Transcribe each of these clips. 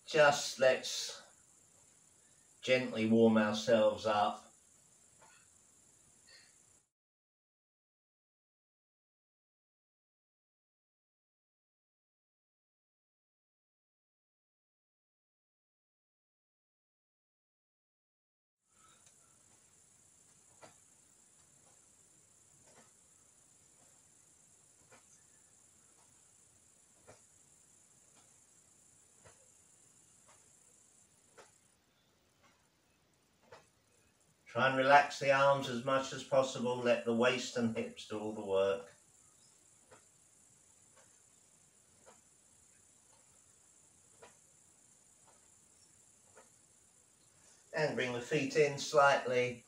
just let's gently warm ourselves up. Try and relax the arms as much as possible. Let the waist and hips do all the work. And bring the feet in slightly.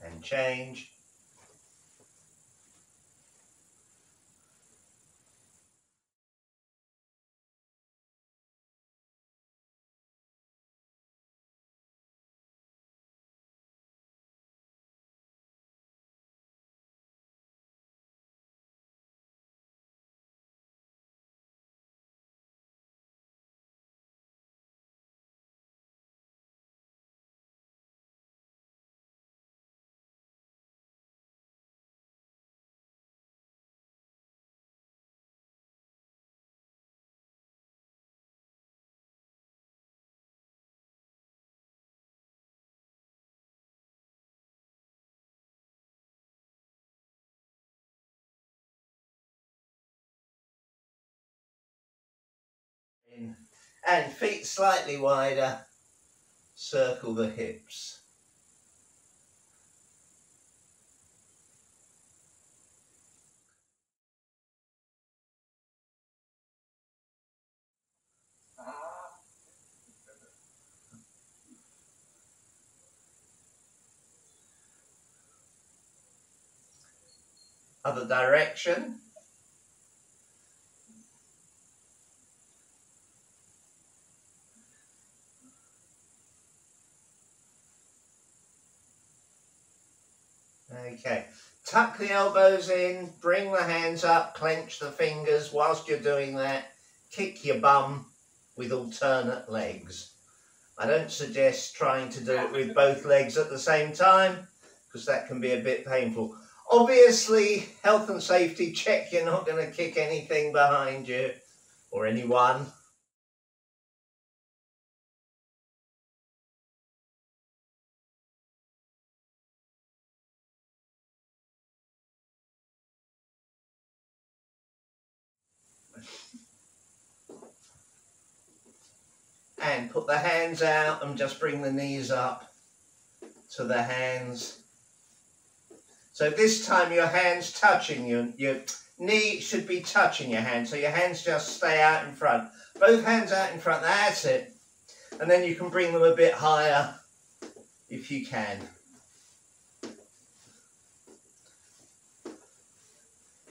And change. In. And feet slightly wider. Circle the hips. Other direction. Okay, tuck the elbows in, bring the hands up, clench the fingers. Whilst you're doing that, kick your bum with alternate legs. I don't suggest trying to do it with both legs at the same time, because that can be a bit painful. Obviously, health and safety check, you're not going to kick anything behind you or anyone. And put the hands out and just bring the knees up to the hands. So this time your hand's touching you. Your knee should be touching your hand. So your hands just stay out in front. Both hands out in front. That's it. And then you can bring them a bit higher if you can.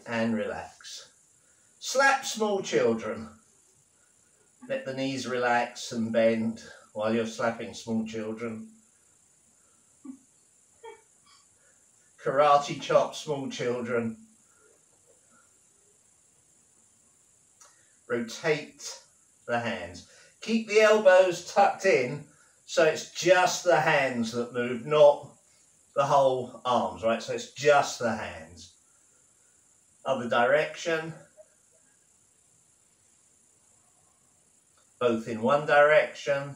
And relax. Slap small children. Let the knees relax and bend while you're slapping small children. Karate chop small children. Rotate the hands. Keep the elbows tucked in so it's just the hands that move, not the whole arms, right? So it's just the hands. Other direction. Both in one direction,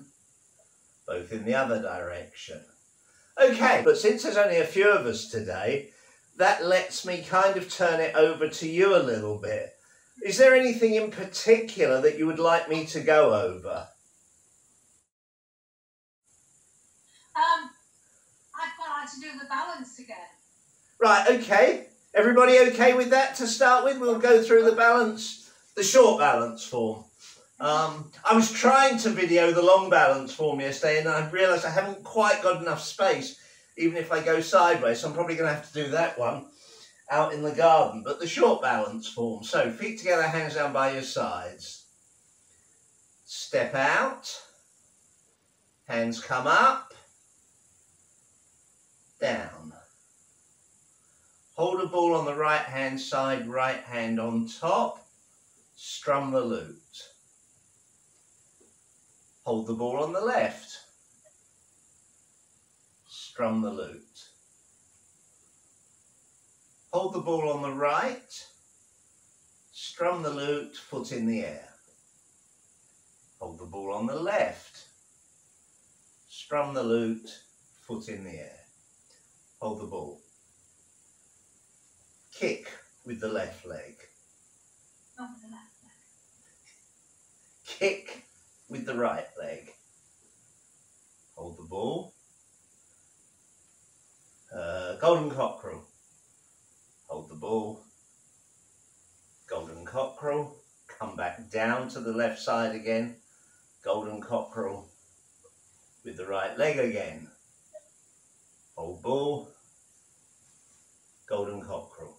both in the other direction. Okay, but since there's only a few of us today, that lets me kind of turn it over to you a little bit. Is there anything in particular that you would like me to go over? I'd quite like to do the balance again. Right, okay. Everybody okay with that to start with? We'll go through the short balance form. I was trying to video the long balance form yesterday and I realised I haven't quite got enough space, even if I go sideways, so I'm probably going to have to do that one out in the garden. But the short balance form, so feet together, hands down by your sides. Step out, hands come up, down. Hold a ball on the right hand side, right hand on top, strum the lute. Hold the ball on the left, strum the lute. Hold the ball on the right, strum the lute, foot in the air. Hold the ball on the left, strum the lute, foot in the air. Hold the ball. Kick with the left leg. Not with the left leg. Kick with the right leg. Hold the ball. Golden cockerel. Hold the ball. Golden cockerel. Come back down to the left side again. Golden cockerel with the right leg again. Hold ball. Golden cockerel.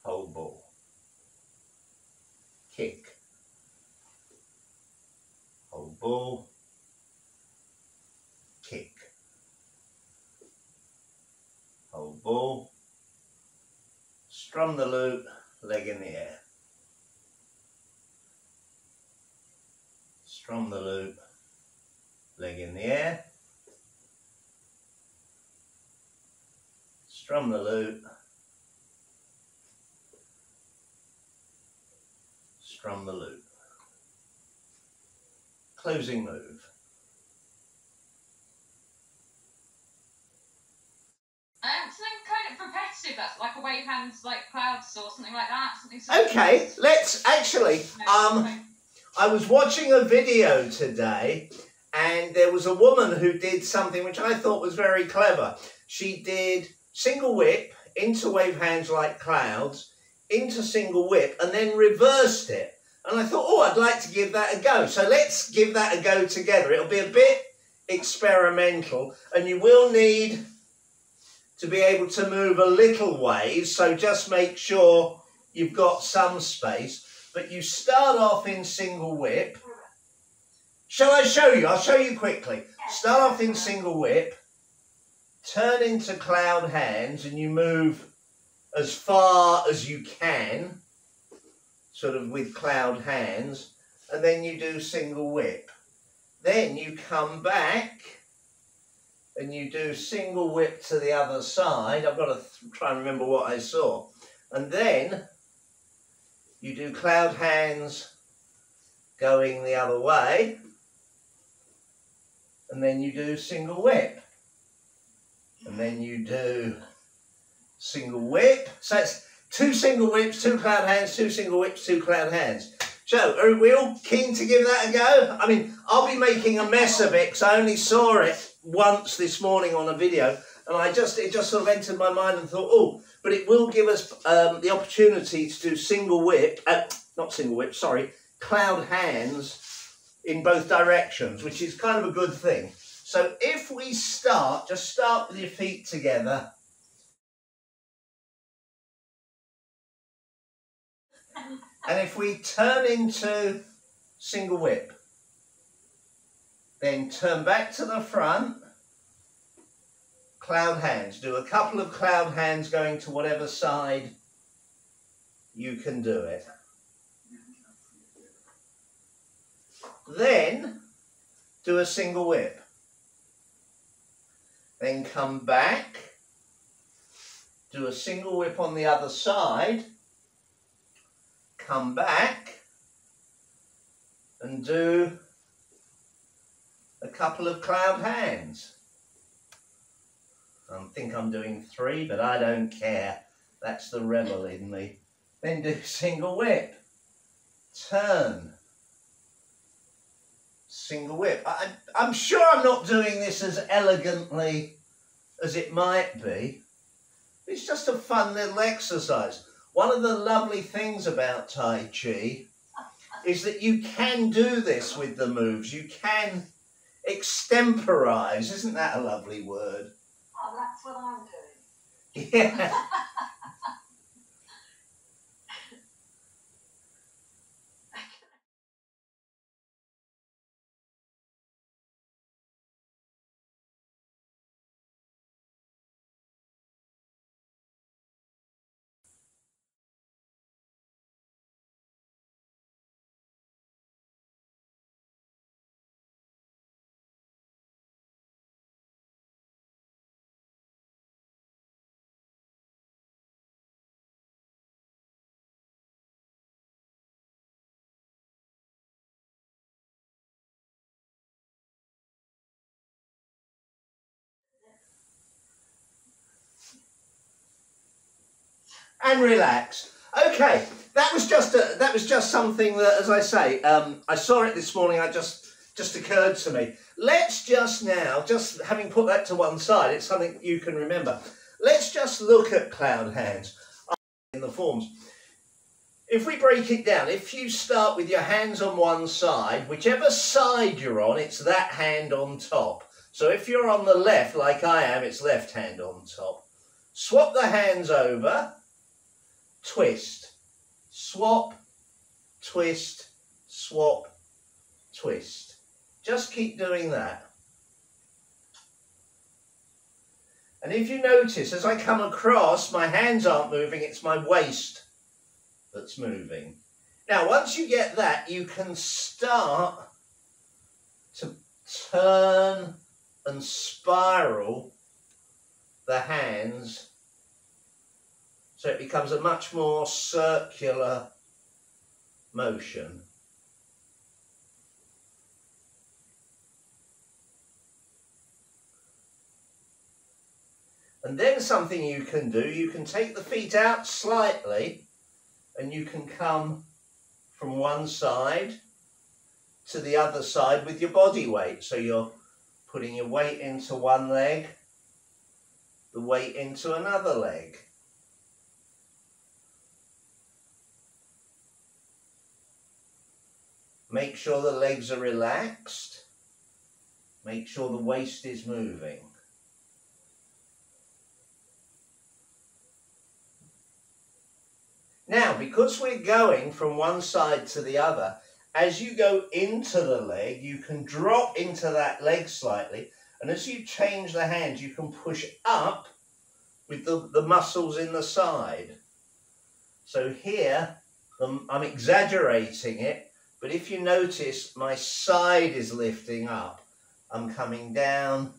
Hold ball. Kick. Hold ball. Kick. Hold ball. Strum the lute, leg in the air. Strum the lute, leg in the air. Strum the lute. Strum the lute. Closing move. Something kind of repetitive, that's like a wave hands, like clouds or something like that. Something Okay, let's actually, I was watching a video today and there was a woman who did something which I thought was very clever. She did single whip into wave hands like clouds, into single whip, and then reversed it. And I thought, oh, I'd like to give that a go. So let's give that a go together. It'll be a bit experimental, and you will need to be able to move a little ways. So just make sure you've got some space. But you start off in single whip. Shall I show you? I'll show you quickly. Start off in single whip, turn into cloud hands, and you move as far as you can, sort of with cloud hands, and then you do single whip. Then you come back and you do single whip to the other side. I've got to try and remember what I saw. And then you do cloud hands going the other way, and then you do single whip. And then you do single whip. So it's 2 single whips, 2 cloud hands, 2 single whips, 2 cloud hands. So, are we all keen to give that a go? I mean, I'll be making a mess of it because I only saw it once this morning on a video, and it just sort of entered my mind and thought, oh, but it will give us the opportunity to do single whip, not single whip, sorry, cloud hands in both directions, which is kind of a good thing. So if we just start with your feet together. And if we turn into single whip, then turn back to the front, cloud hands. Do a couple of cloud hands going to whatever side you can do it. Then do a single whip. Then come back, do a single whip on the other side, come back and do a couple of cloud hands. I think I'm doing 3, but I don't care. That's the rebel in me. Then do single whip, turn, single whip. I'm sure I'm not doing this as elegantly as it might be, It's just a fun little exercise. One of the lovely things about Tai Chi is that you can do this with the moves. You can extemporize. Isn't that a lovely word? Oh, that's what I'm doing. Yeah. And relax. Okay, that was just something that, as I say, I saw it this morning. I just occurred to me. Let's just now, just having put that to one side, it's something you can remember. Let's just look at cloud hands in the forms. If we break it down, if you start with your hands on one side, whichever side you're on, it's that hand on top. So if you're on the left, like I am, it's left hand on top. Swap the hands over. Twist, swap, twist, swap, twist. Just keep doing that. And if you notice, as I come across, my hands aren't moving, it's my waist that's moving. Now, once you get that, you can start to turn and spiral the hands so it becomes a much more circular motion. And then something you can do, you can take the feet out slightly and you can come from one side to the other side with your body weight. So you're putting your weight into one leg, the weight into another leg. Make sure the legs are relaxed. Make sure the waist is moving. Now, because we're going from one side to the other, as you go into the leg, you can drop into that leg slightly. And as you change the hands, you can push up with the muscles in the side. So here, I'm exaggerating it. But if you notice, my side is lifting up. I'm coming down,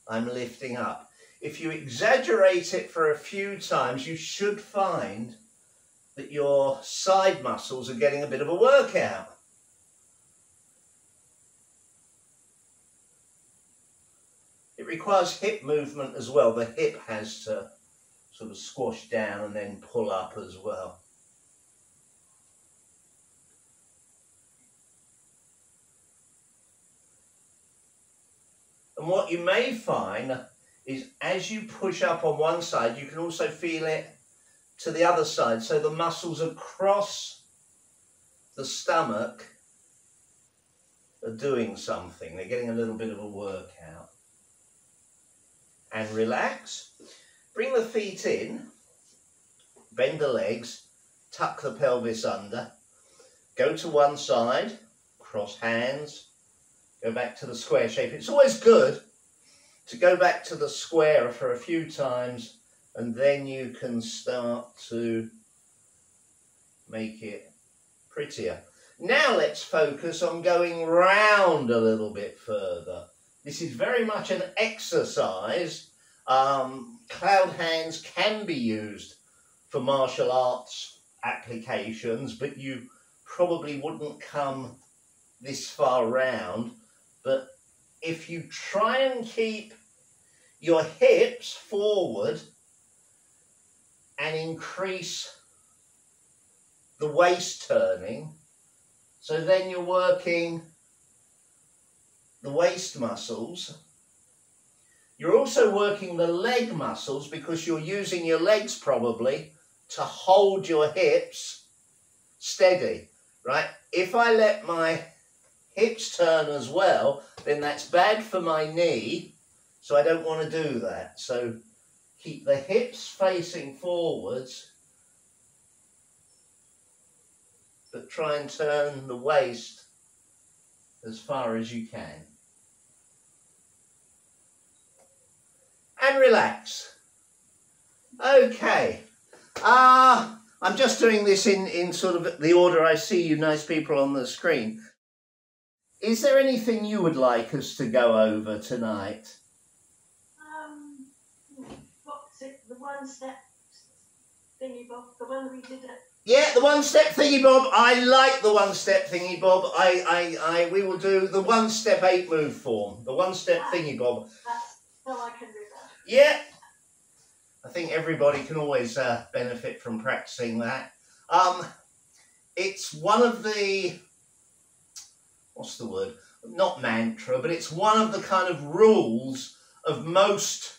I'm lifting up. If you exaggerate it for a few times, you should find that your side muscles are getting a bit of a workout. It requires hip movement as well. The hip has to sort of squash down and then pull up as well. And what you may find is as you push up on one side, you can also feel it to the other side. So the muscles across the stomach are doing something. They're getting a little bit of a workout. And relax. Bring the feet in. Bend the legs. Tuck the pelvis under. Go to one side. Cross hands. Go back to the square shape. It's always good to go back to the square for a few times and then you can start to make it prettier. Now let's focus on going round a little bit further. This is very much an exercise. Cloud hands can be used for martial arts applications, but you probably wouldn't come this far round. But if you try and keep your hips forward and increase the waist turning, so then you're working the waist muscles, You're also working the leg muscles because you're using your legs probably to hold your hips steady, right? If I let my hips turn as well, then that's bad for my knee, so I don't want to do that. So keep the hips facing forwards, but try and turn the waist as far as you can. And relax. Okay. I'm just doing this in sort of the order I see you nice people on the screen. Is there anything you would like us to go over tonight? What's it? The one-step thingy bob, the one we did it. Yeah, the one-step thingy bob. I like the one-step thingy bob. We will do the one-step 8-move form. The one-step thingy bob. That's so I can do that. Yeah. I think everybody can always benefit from practicing that. It's one of the, what's the word? Not mantra, but it's one of the kind of rules of most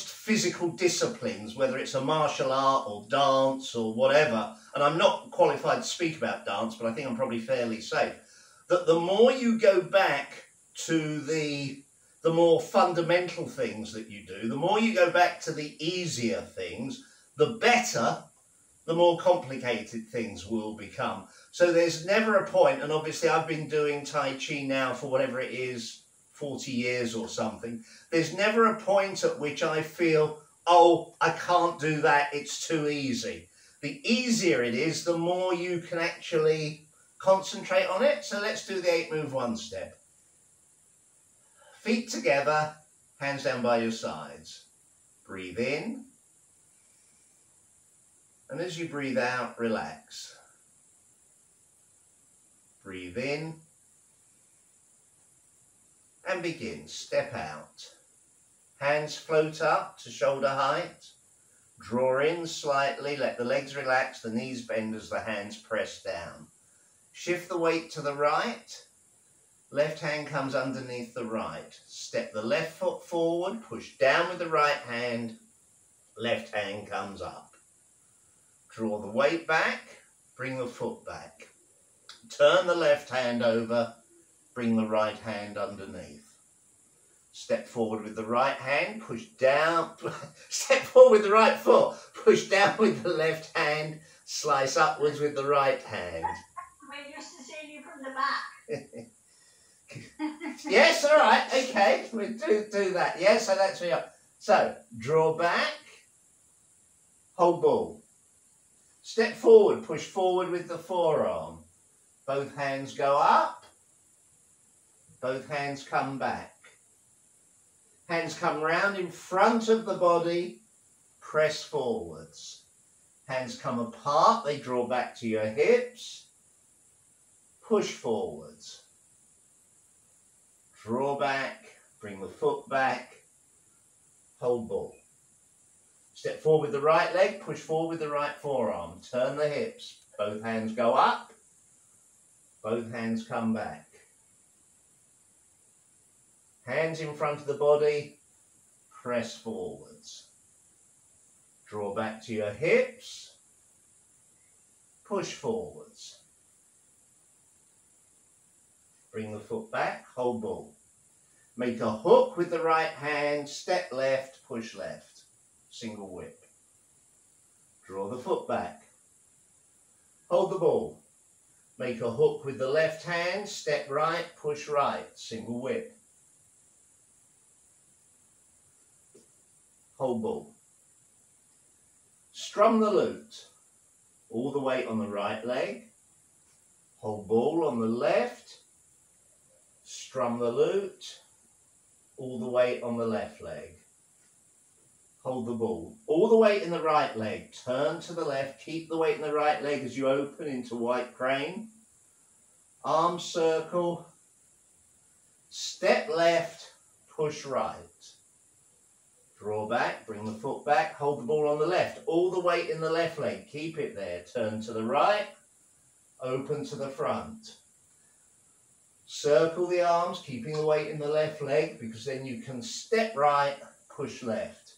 physical disciplines, whether it's a martial art or dance or whatever. And I'm not qualified to speak about dance, but I think I'm probably fairly safe. That the more you go back to the more fundamental things that you do, the more you go back to the easier things, the better, the more complicated things will become. So there's never a point, and obviously I've been doing Tai Chi now for whatever it is, 40 years or something. There's never a point at which I feel, oh, I can't do that, it's too easy. The easier it is, the more you can actually concentrate on it. So let's do the 8-move one-step. Feet together, hands down by your sides. Breathe in. And as you breathe out, relax. Breathe in. And begin. Step out. Hands float up to shoulder height. Draw in slightly. Let the legs relax. The knees bend as the hands press down. Shift the weight to the right. Left hand comes underneath the right. Step the left foot forward, push down with the right hand, left hand comes up. Draw the weight back, bring the foot back. Turn the left hand over, bring the right hand underneath. Step forward with the right hand, push down, step forward with the right foot, push down with the left hand, slice upwards with the right hand. We're used to seeing you from the back. Yes, all right, okay, we do that. Yes, so that's me up. So, draw back, hold ball. Step forward, push forward with the forearm. Both hands go up, both hands come back. Hands come round in front of the body, press forwards. Hands come apart, they draw back to your hips, push forwards. Draw back, bring the foot back, hold ball. Step forward with the right leg, push forward with the right forearm. Turn the hips, both hands go up, both hands come back. Hands in front of the body, press forwards. Draw back to your hips, push forwards. Bring the foot back, hold ball. Make a hook with the right hand, step left, push left. Single whip. Draw the foot back. Hold the ball. Make a hook with the left hand, step right, push right. Single whip. Hold ball. Strum the lute. All the weight on the right leg. Hold ball on the left. Strum the lute, all the weight on the left leg. Hold the ball. All the weight in the right leg. Turn to the left. Keep the weight in the right leg as you open into white crane. Arm circle. Step left, push right. Draw back, bring the foot back. Hold the ball on the left. All the weight in the left leg. Keep it there. Turn to the right. Open to the front. Circle the arms, keeping the weight in the left leg, because then you can step right, push left.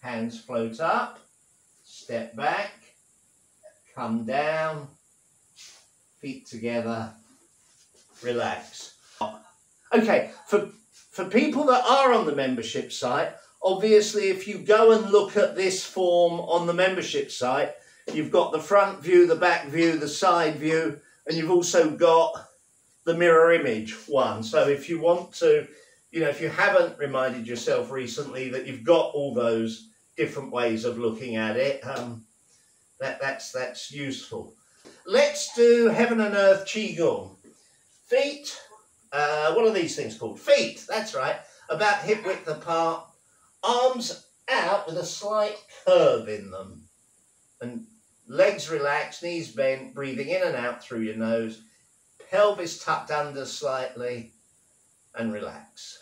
Hands float up, step back, come down, feet together, relax. Okay, for people that are on the membership site, obviously if you go and look at this form on the membership site, you've got the front view, the back view, the side view, and you've also got the mirror image one. So if you want to, you know, if you haven't reminded yourself recently that you've got all those different ways of looking at it, that's useful. Let's do Heaven and Earth Qigong. Feet, what are these things called? Feet, that's right, about hip width apart, arms out with a slight curve in them, and legs relaxed, knees bent, breathing in and out through your nose, pelvis tucked under slightly, and relax.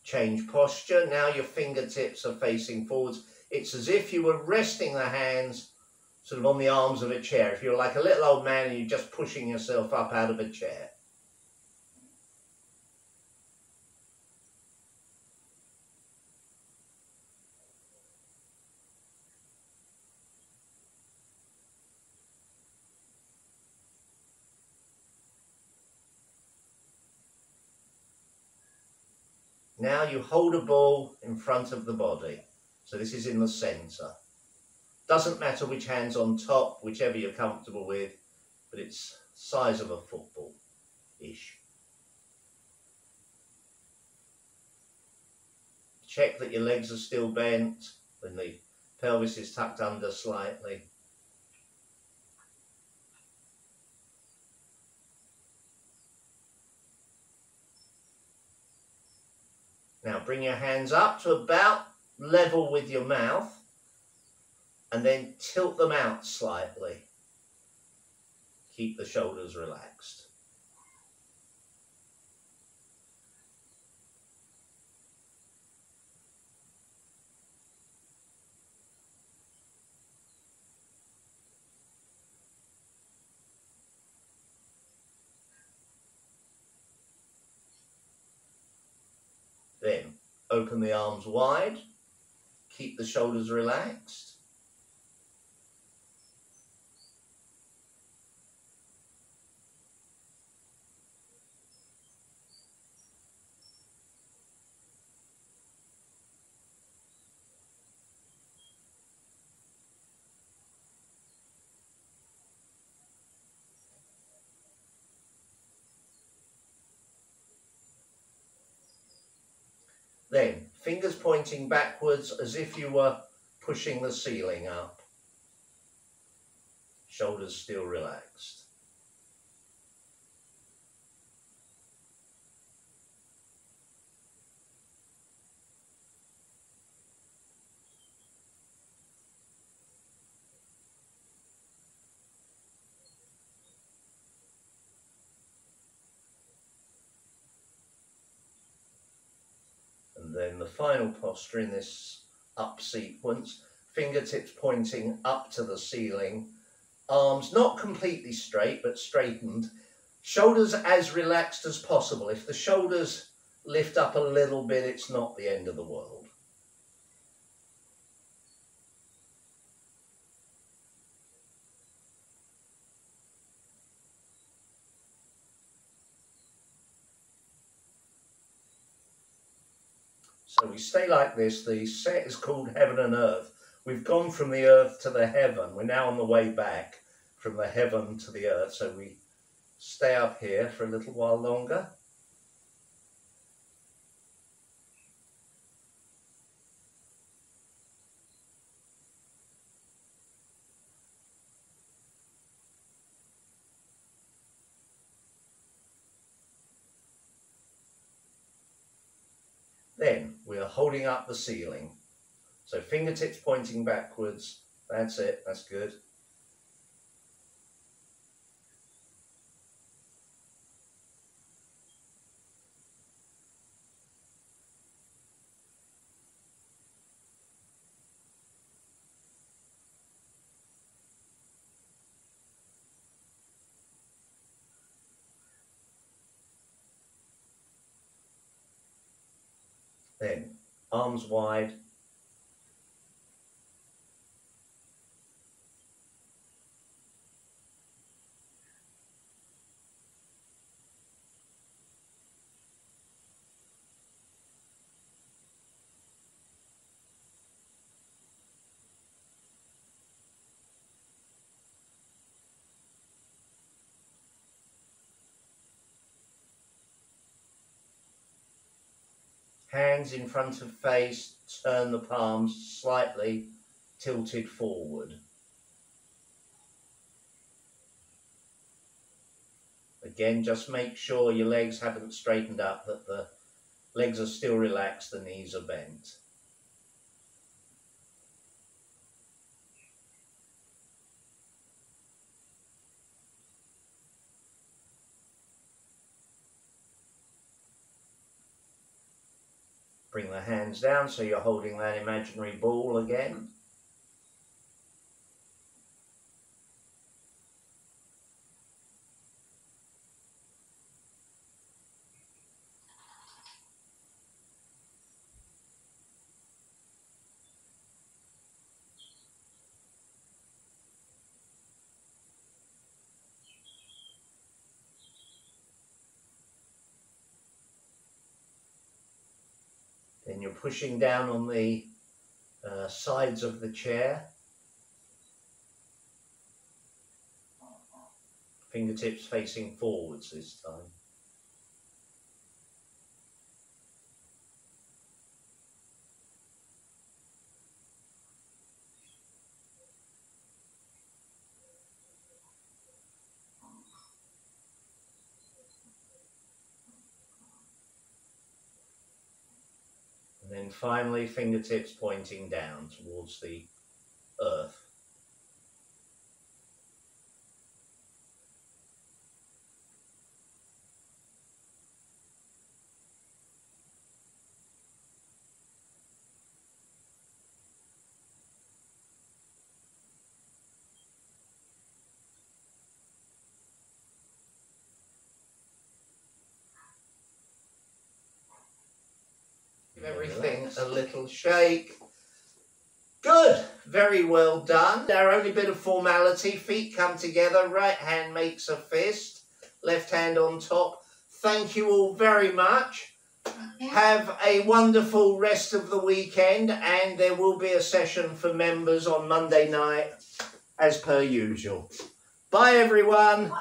Change posture. Now your fingertips are facing forwards. It's as if you were resting the hands sort of on the arms of a chair. If you're like a little old man and you're just pushing yourself up out of a chair. Now you hold a ball in front of the body. So this is in the centre. Doesn't matter which hand's on top, whichever you're comfortable with, but it's size of a football-ish. Check that your legs are still bent and the pelvis is tucked under slightly. Now bring your hands up to about level with your mouth and then tilt them out slightly. Keep the shoulders relaxed. Then open the arms wide, keep the shoulders relaxed. Then, fingers pointing backwards as if you were pushing the ceiling up. Shoulders still relaxed. And then the final posture in this up sequence, fingertips pointing up to the ceiling, arms not completely straight but straightened, shoulders as relaxed as possible. If the shoulders lift up a little bit, it's not the end of the world. So we stay like this. The set is called Heaven and Earth. We've gone from the earth to the heaven. We're now on the way back from the heaven to the earth. So we stay up here for a little while longer. Then we are holding up the ceiling. So fingertips pointing backwards. That's it. That's good. Then arms wide. Hands in front of face, turn the palms slightly tilted forward. Again, just make sure your legs haven't straightened up, that the legs are still relaxed, the knees are bent. Bring the hands down so you're holding that imaginary ball again. Then you're pushing down on the sides of the chair. Fingertips facing forwards this time. And then finally, fingertips pointing down towards the earth. Everything a little shake. Good, very well done. Our only bit of formality, feet come together, right hand makes a fist, left hand on top. Thank you all very much. Have a wonderful rest of the weekend, and there will be a session for members on Monday night as per usual. Bye everyone.